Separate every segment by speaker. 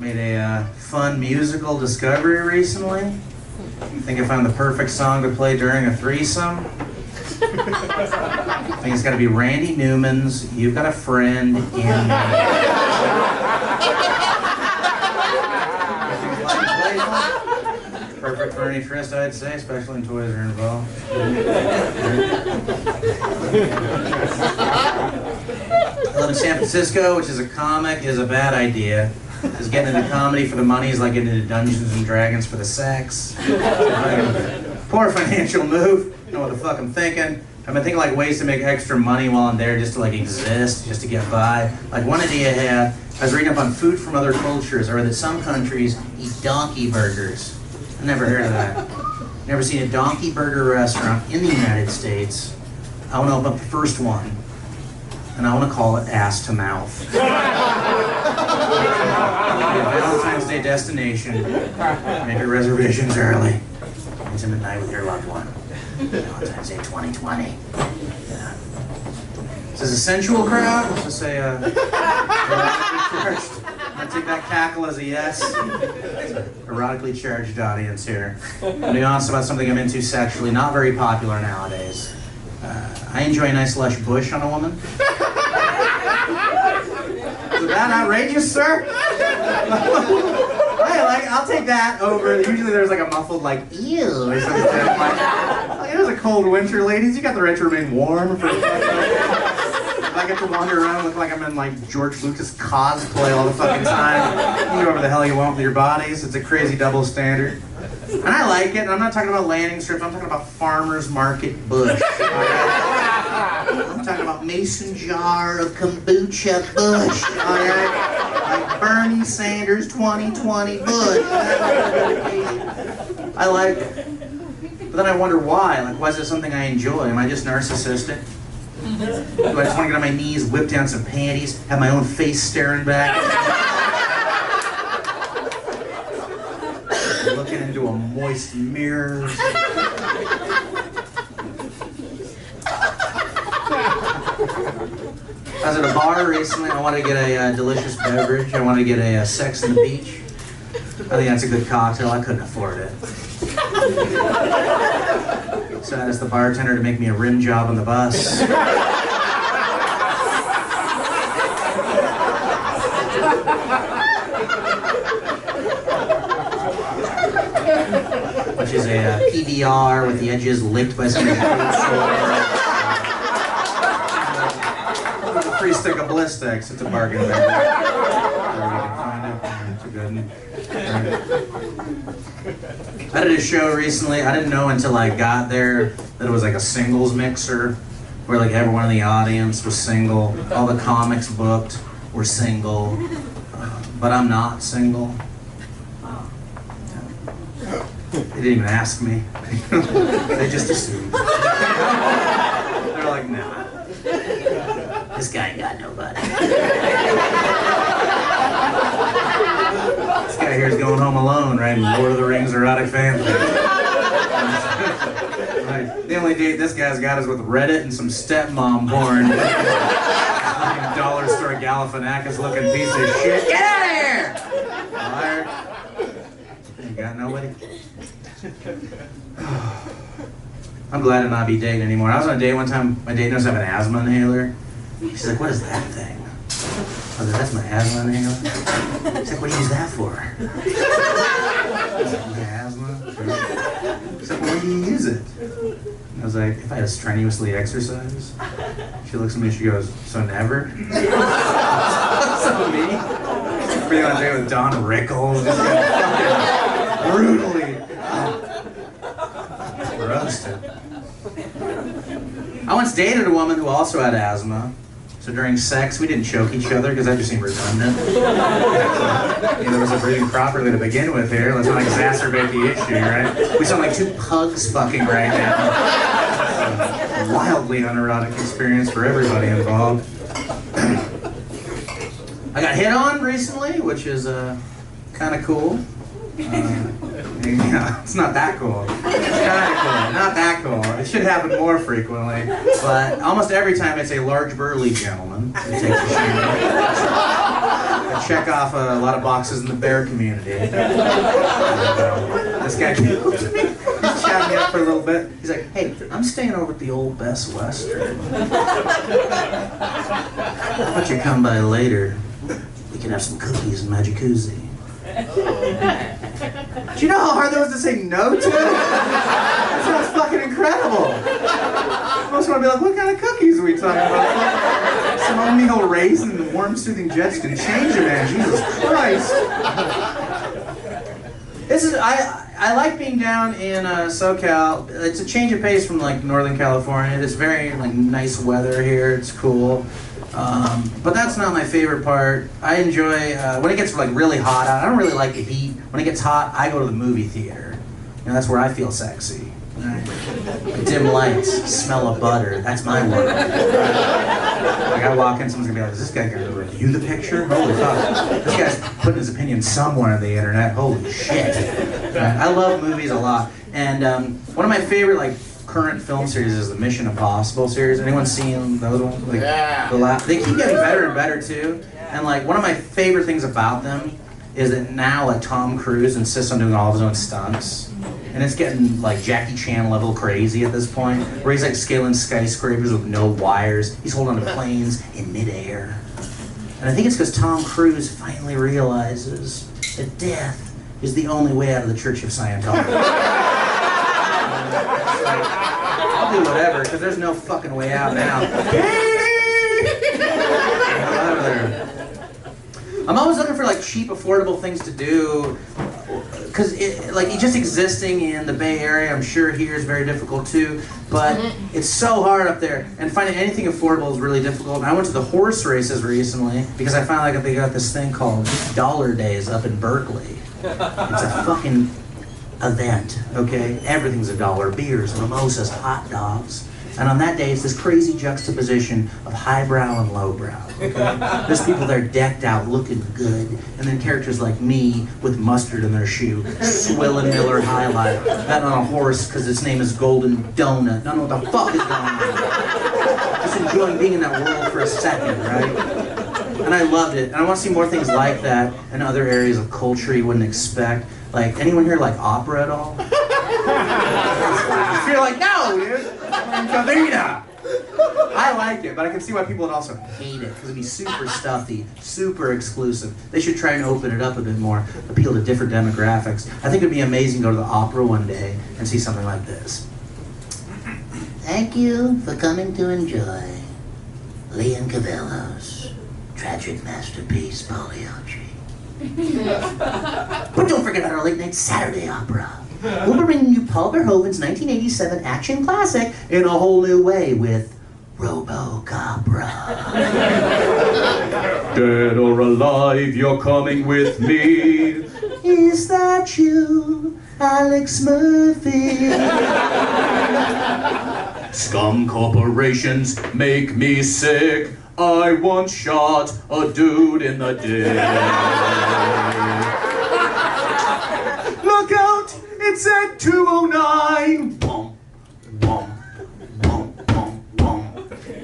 Speaker 1: Made a fun musical discovery recently. I think I found the perfect song to play during a threesome. I think it's got to be Randy Newman's "You've Got a Friend in Me." Perfect for any tryst, I'd say, especially when toys are involved. I live in San Francisco, which is a comic is a bad idea. Because getting into comedy for the money is like getting into Dungeons and Dragons for the sex. Poor financial move. You know what the fuck I'm thinking. I've been thinking like ways to make extra money while I'm there, just to like exist, just to get by. Like one idea I had, I was reading up on food from other cultures. I read that some countries eat donkey burgers. I never heard of that. Never seen a donkey burger restaurant in the United States. I want to open up the first one, and I want to call it Ass to Mouth. Valentine's Day destination. Make your reservations early. Intimate night with your loved one. Valentine's Day 2020. Yeah. Is this a sensual crowd? Let's just say erotically charged. I take that cackle as a yes. It's an erotically charged audience here. I'm going to be honest about something I'm into sexually, not very popular nowadays. I enjoy a nice lush bush on a woman. Is that outrageous, sir? I'll take that over. Usually there's like a muffled like, ew, or something. Like, it was a cold winter, ladies. You got the right to remain warm for I get to wander around, look like I'm in like George Lucas cosplay all the fucking time. You can do whatever the hell you want with your bodies. It's a crazy double standard. And I like it, and I'm not talking about landing strips, I'm talking about farmer's market bush. I'm talking about mason jar of kombucha bush, alright? Like Bernie Sanders 2020 bush. I like it. But then I wonder why. Like, why is it something I enjoy? Am I just narcissistic? Do I just want to get on my knees, whip down some panties, have my own face staring back? Looking into a moist mirror. I was at a bar recently. I wanted to get a delicious beverage. I wanted to get a Sex on the Beach. I think that's a good cocktail. I couldn't afford it. So I asked the bartender to make me a rim job on the bus. Which is a PBR with the edges licked by some free stick of Blistex. It's a bargain. It's a good one. I did a show recently. I didn't know until I got there that it was like a singles mixer, where like everyone in the audience was single. All the comics booked were single, but I'm not single. They didn't even ask me. They just assumed. They're like, nah. This guy ain't got nobody. This guy here's going home alone, right? Lord of the Rings erotic fanfic. Like, the only date this guy's got is with Reddit and some stepmom porn. Dollar store Galifianakis looking piece of shit. Get out of here! Liar. You got nobody? I'm glad to not be dating anymore. I was on a date one time, my date knows I have an asthma inhaler. She's like, what is that thing? I was like, that's my asthma inhaler. She's like, what do you use that for? I was like, my asthma? She's like, well, when do you use it? And I was like, if I had to strenuously exercise. She looks at me and she goes, so never? So me? Being on a date with Don Rickles, just fucking brutally roasted. I once dated a woman who also had asthma. So during sex, we didn't choke each other because that just seemed redundant. Neither was breathing properly to begin with here. Let's not exacerbate the issue, right? We sound like two pugs fucking right now. A wildly unerotic experience for everybody involved. I got hit on recently, which is kind of cool. Yeah, it's not that cool. It's kind of cool. Not that cool. It should happen more frequently. But almost every time it's a large burly gentleman who takes a shower. I check off a lot of boxes in the bear community. This guy came up to me. He's chatting me up for a little bit. He's like, hey, I'm staying over at the old Best Western. How about you come by later? We can have some cookies in my jacuzzi. Do you know how hard that was to say no to? That sounds fucking incredible. I almost want to be like, what kind of cookies are we talking about? Some oatmeal raisin and warm soothing jets can change a man, Jesus Christ. I like being down in SoCal. It's a change of pace from like Northern California. It's very like nice weather here. It's cool. But that's not my favorite part. I enjoy when it gets like really hot out. I don't really like the heat. When it gets hot, I go to the movie theater. You know, that's where I feel sexy. Right? Dim lights, smell of butter. That's my world. Like I walk in, someone's gonna be like, "Is this guy gonna review the picture? Holy fuck! This guy's putting his opinion somewhere on the internet. Holy shit!" Right? I love movies a lot, and one of my favorite like current film series is the Mission Impossible series. Anyone seen those ones? Like, yeah. They keep getting better and better too. And like one of my favorite things about them is that now like Tom Cruise insists on doing all of his own stunts. And it's getting like Jackie Chan level crazy at this point, where he's like scaling skyscrapers with no wires. He's holding onto planes in midair. And I think it's because Tom Cruise finally realizes that death is the only way out of the Church of Scientology. I'll do whatever, because there's no fucking way out now. I'm always looking for like cheap, affordable things to do, because like just existing in the Bay Area, I'm sure here is very difficult too. But it's so hard up there, and finding anything affordable is really difficult. And I went to the horse races recently because I found like they got this thing called Dollar Days up in Berkeley. It's a fucking event, okay? Everything's $1. Beers, mimosas, hot dogs. And on that day, it's this crazy juxtaposition of highbrow and lowbrow, okay? There's people that are decked out, looking good, and then characters like me with mustard in their shoe, swilling Miller High Life, that on a horse because its name is Golden Donut. I don't know what the fuck is going on. Just enjoying being in that world for a second, right? And I loved it. And I want to see more things like that in other areas of culture you wouldn't expect. Like, anyone here like opera at all? You're like, no, dude. I'm in Covina. I like it, but I can see why people would also hate it, because it'd be super stuffy, super exclusive. They should try and open it up a bit more, appeal to different demographics. I think it'd be amazing to go to the opera one day and see something like this. Thank you for coming to enjoy Leon Cavello's tragic masterpiece, Pagliacci. But don't forget our late night Saturday opera. We'll be bringing you Paul Verhoeven's 1987 action classic in a whole new way with Robocopra. Dead or alive, you're coming with me. Is that you, Alex Murphy? Scum corporations make me sick. I once shot a dude in the dick. Look out! It's at 2:09. Boom, boom, boom, boom, boom.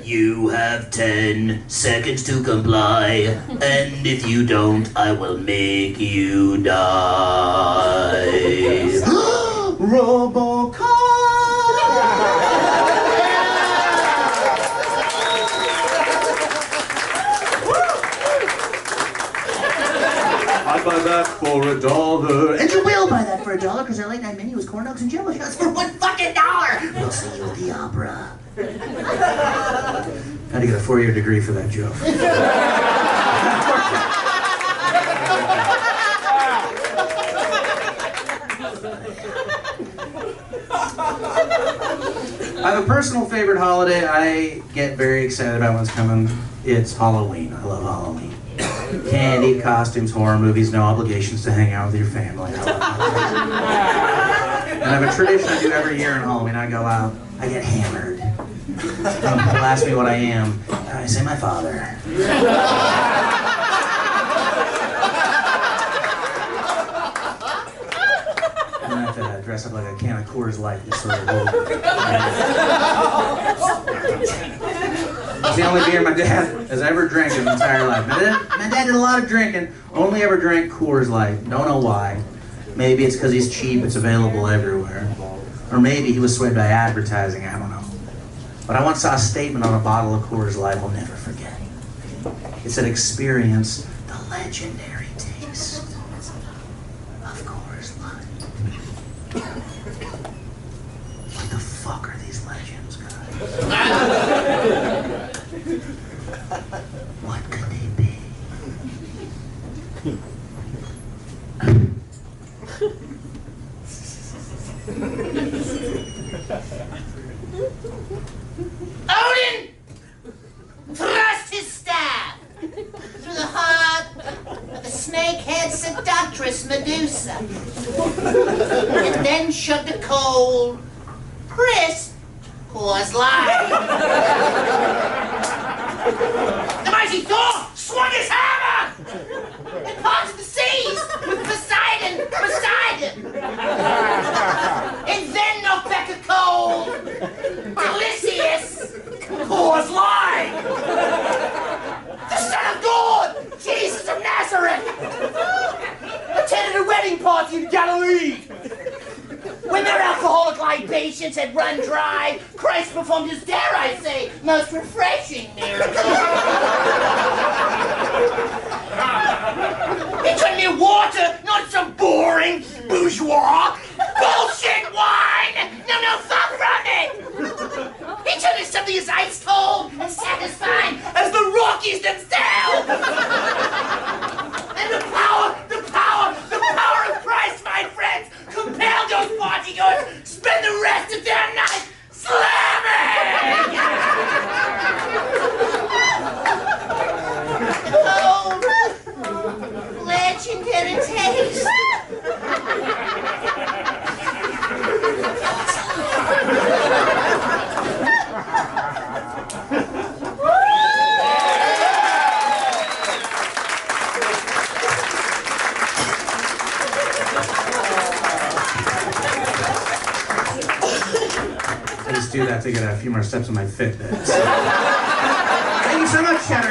Speaker 1: You have 10 seconds to comply, and if you don't, I will make you die. Robocop! I'd buy that for $1. And you will buy that for $1, because our late night menu is corn dogs and jello shots for $1 fucking dollar. We'll see you at the opera. Had to get a 4-year degree for that joke. I have a personal favorite holiday. I get very excited about what's coming. It's Halloween. I love Halloween. Candy, costumes, horror movies, no obligations to hang out with your family. And I have a tradition I do every year on Halloween. I go out, I get hammered. People ask me what I am. I say my father. And I have to dress ass up like a can of Coors Light, just sort of rolled. It's the only beer my dad has ever drank in his entire life. My dad did a lot of drinking, only ever drank Coors Light. Don't know why. Maybe it's because he's cheap, it's available everywhere. Or maybe he was swayed by advertising, I don't know. But I once saw a statement on a bottle of Coors Light I'll never forget. It said, experience the legendary taste of Coors Light. What the fuck are these legends, guys? What could they be?
Speaker 2: Odin thrust his staff through the heart of the snakehead seductress Medusa, and then shoved a cold, crisp Coors Light. The mighty Thor swung his hammer and parted the seas with Poseidon beside him, and then knocked back a cold, delicious Coors Light. The Son of God, Jesus of Nazareth, attended a wedding party in Galilee. When their alcoholic libations had run dry, Christ performed his, dare I say, most refreshing miracle. He turned me water, not some boring bourgeois bullshit wine. No, far from it. He turned me something as ice cold and satisfying as the Rockies themselves. And the power of Christ, my friends, compelled those partygoers to spend the rest of their night slamming! Oh, legendary taste!
Speaker 1: I just do that to get a few more steps on my Fitbit. So. Thank you so much, Chatterbox.